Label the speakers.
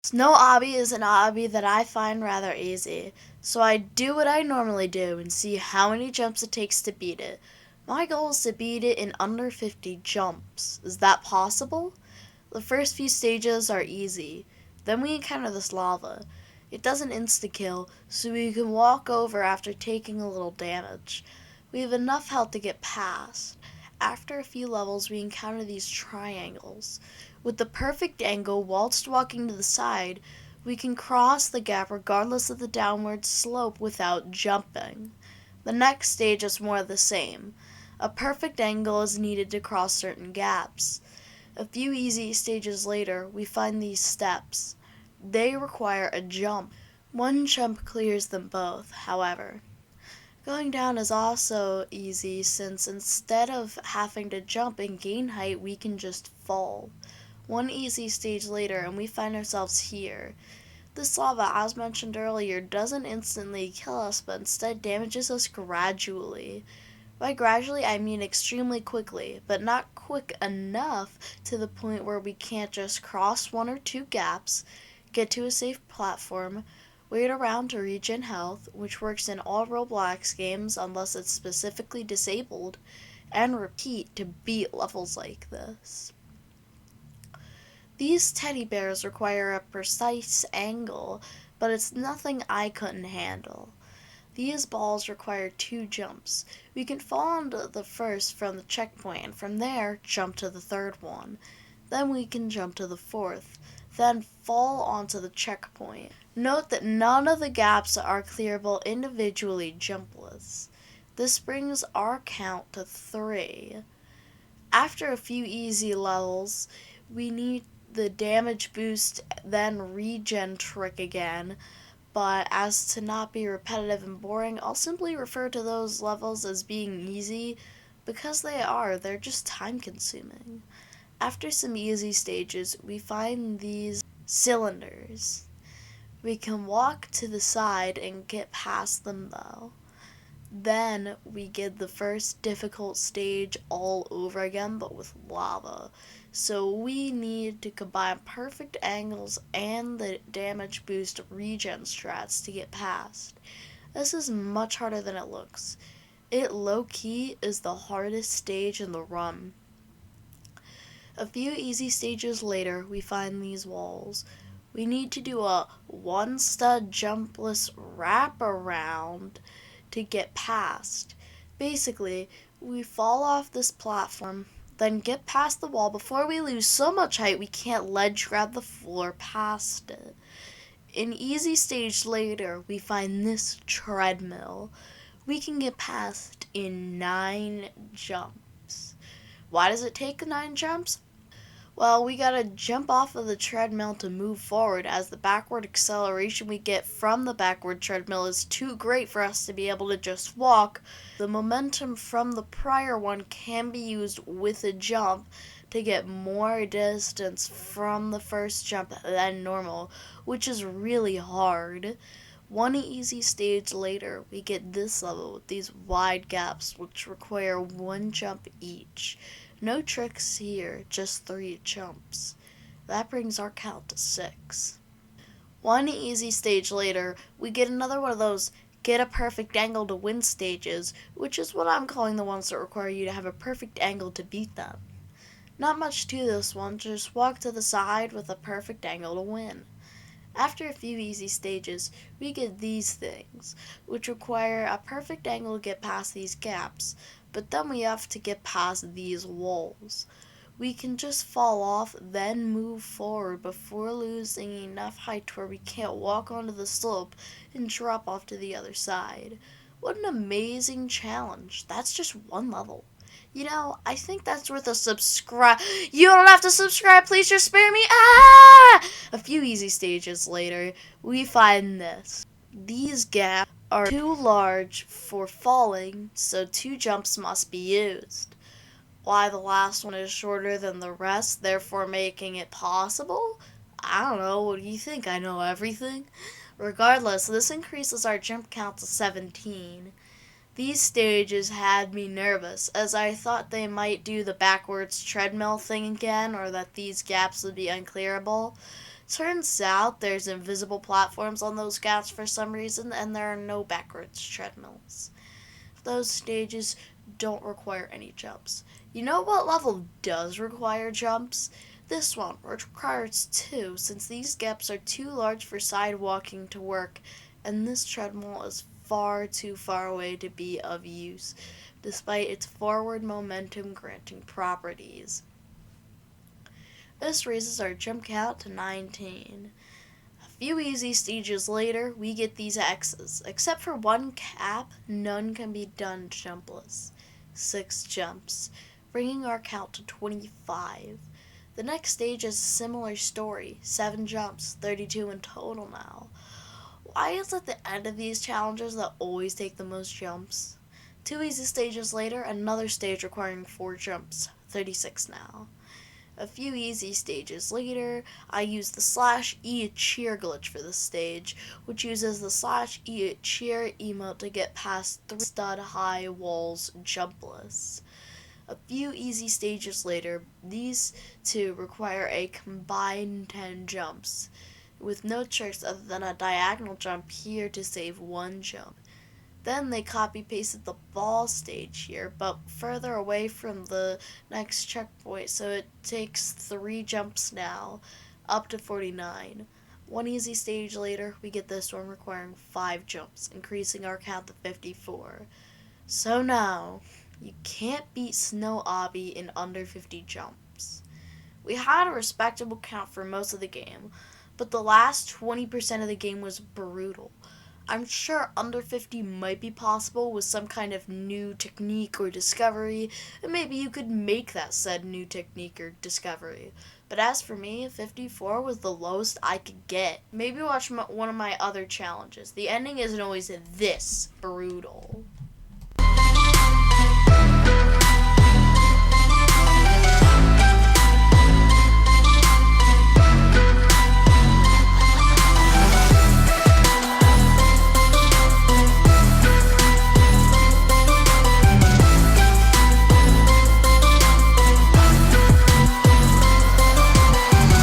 Speaker 1: Snow Obby is an obby that I find rather easy, so I do what I normally do and see how many jumps it takes to beat it. My goal is to beat it in under 50 jumps. Is that possible? The first few stages are easy. Then we encounter this lava. It doesn't insta-kill, so we can walk over after taking a little damage. We have enough health to get past. After a few levels, we encounter these triangles. With the perfect angle whilst walking to the side, we can cross the gap regardless of the downward slope without jumping. The next stage is more of the same. A perfect angle is needed to cross certain gaps. A few easy stages later, we find these steps. They require a jump. One jump clears them both, however. Going down is also easy since instead of having to jump and gain height, we can just fall. One easy stage later and we find ourselves here. This lava, as mentioned earlier, doesn't instantly kill us but instead damages us gradually. By gradually, I mean extremely quickly, but not quick enough to the point where we can't just cross one or two gaps, get to a safe platform, wait around to regen health, which works in all Roblox games unless it's specifically disabled, and repeat to beat levels like this. These teddy bears require a precise angle, but it's nothing I couldn't handle. These balls require two jumps. We can fall onto the first from the checkpoint and from there jump to the third one. Then we can jump to the fourth, then fall onto the checkpoint. Note that none of the gaps are clearable individually jumpless. This brings our count to 3. After a few easy levels, we need the damage boost then regen trick again, but as to not be repetitive and boring, I'll simply refer to those levels as being easy because they're just time consuming. After some easy stages, we find these cylinders. We can walk to the side and get past them though. Then we get the first difficult stage all over again, but with lava. So we need to combine perfect angles and the damage boost regen strats to get past. This is much harder than it looks. It low-key is the hardest stage in the run. A few easy stages later, we find these walls. We need to do a one-stud jumpless wraparound to get past. Basically, we fall off this platform, then get past the wall before we lose so much height we can't ledge grab the floor past it. An easy stage later, we find this treadmill. We can get past in 9 jumps. Why does it take 9 jumps? Well, we gotta jump off of the treadmill to move forward, as the backward acceleration we get from the backward treadmill is too great for us to be able to just walk. The momentum from the prior one can be used with a jump to get more distance from the first jump than normal, which is really hard. One easy stage later, we get this level with these wide gaps which require 1 jump each. No tricks here, just 3 jumps. That brings our count to 6. One easy stage later, we get another one of those get a perfect angle to win stages, which is what I'm calling the ones that require you to have a perfect angle to beat them. Not much to this one, just walk to the side with a perfect angle to win. After a few easy stages, we get these things, which require a perfect angle to get past these gaps, but then we have to get past these walls. We can just fall off, then move forward before losing enough height to where we can't walk onto the slope and drop off to the other side. What an amazing challenge. That's just one level. I think that's worth a subscribe. You don't have to subscribe, please just spare me. Ah! A few easy stages later, we find this. These gaps are too large for falling, so 2 jumps must be used. Why the last one is shorter than the rest, therefore making it possible? I don't know, what do you think? I know everything? Regardless, this increases our jump count to 17. These stages had me nervous, as I thought they might do the backwards treadmill thing again, or that these gaps would be unclearable. Turns out there's invisible platforms on those gaps for some reason, and there are no backwards treadmills. Those stages don't require any jumps. You know what level does require jumps? This one requires two, since these gaps are too large for sidewalking to work, and this treadmill is far too far away to be of use, despite its forward momentum granting properties. This raises our jump count to 19. A few easy stages later, we get these X's. Except for one cap, none can be done jumpless. 6 jumps, bringing our count to 25. The next stage is a similar story. 7 jumps, 32 in total now. Why is it the end of these challenges that always take the most jumps? 2 easy stages later, another stage requiring 4 jumps, 36 now. A few easy stages later, I use the /E cheer glitch for this stage, which uses the /E cheer emote to get past 3 stud high walls jumpless. A few easy stages later, these two require a combined 10 jumps, with no tricks other than a diagonal jump here to save 1 jump. Then they copy pasted the ball stage here, but further away from the next checkpoint, so it takes 3 jumps now, up to 49. 1 easy stage later, we get this one requiring 5 jumps, increasing our count to 54. So now, you can't beat Snow Obby in under 50 jumps. We had a respectable count for most of the game, but the last 20% of the game was brutal. I'm sure under 50 might be possible with some kind of new technique or discovery, and maybe you could make that said new technique or discovery. But as for me, 54 was the lowest I could get. Maybe watch one of my other challenges. The ending isn't always this brutal.